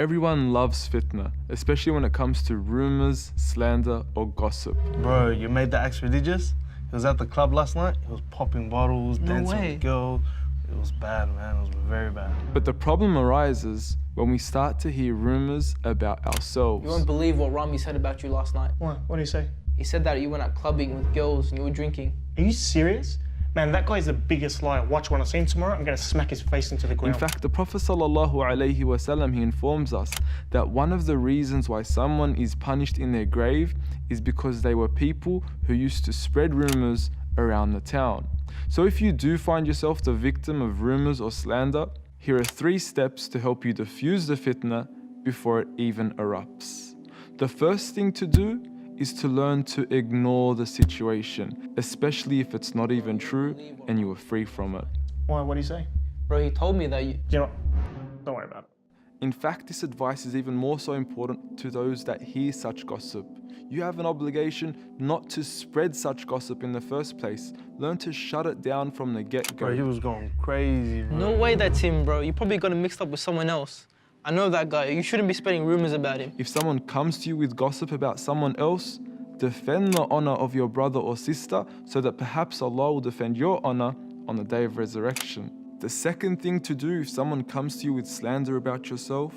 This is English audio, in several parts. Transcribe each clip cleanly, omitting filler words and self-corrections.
Everyone loves fitna, especially when it comes to rumours, slander or gossip. Bro, you made the ex religious? He was at the club last night. He was popping bottles, dancing with girls. It was bad, man. It was very bad. But the problem arises when we start to hear rumours about ourselves. You won't believe what Rami said about you last night. What? What did he say? He said that you went out clubbing with girls and you were drinking. Are you serious? Man, that guy's the biggest liar. Watch, when I see him tomorrow, I'm gonna smack his face into the ground. In fact, the Prophet ﷺ, he informs us that one of the reasons why someone is punished in their grave is because they were people who used to spread rumours around the town. So if you do find yourself the victim of rumours or slander, here are 3 steps to help you diffuse the fitna before it even erupts. The first thing to do is to learn to ignore the situation, especially if it's not even true and you are free from it. Why? What did he say? Bro, he told me that you... You know what? Don't worry about it. In fact, this advice is even more so important to those that hear such gossip. You have an obligation not to spread such gossip in the first place. Learn to shut it down from the get-go. Bro, he was going crazy, bro. No way that's him, bro. You probably got him mixed up with someone else. I know that guy. You shouldn't be spreading rumors about him. If someone comes to you with gossip about someone else, defend the honor of your brother or sister so that perhaps Allah will defend your honor on the day of resurrection. The second thing to do if someone comes to you with slander about yourself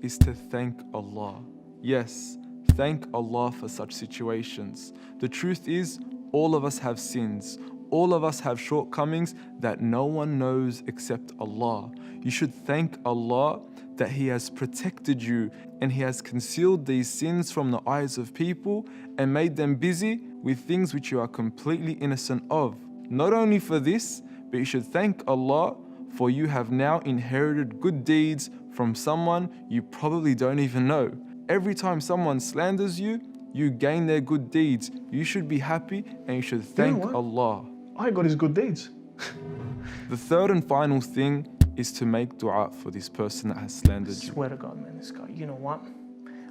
is to thank Allah. Yes, thank Allah for such situations. The truth is, all of us have sins. All of us have shortcomings that no one knows except Allah. You should thank Allah that He has protected you and He has concealed these sins from the eyes of people and made them busy with things which you are completely innocent of. Not only for this, but you should thank Allah for you have now inherited good deeds from someone you probably don't even know. Every time someone slanders you, you gain their good deeds. You should be happy and you should thank Allah. I got his good deeds. The third and final thing is to make dua for this person that has slandered you. Swear to God, man, this guy, you know what?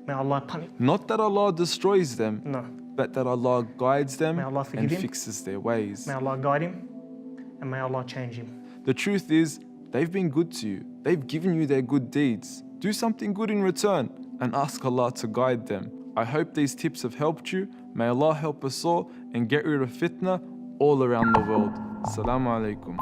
May Allah punish. Not that Allah destroys them, No. but that Allah guides them May Allah forgive and him. fixes their ways. May Allah guide him, and may Allah change him. The truth is, they've been good to you. They've given you their good deeds. Do something good in return and ask Allah to guide them. I hope these tips have helped you. May Allah help us all and get rid of fitna all around the world. Assalamu alaikum.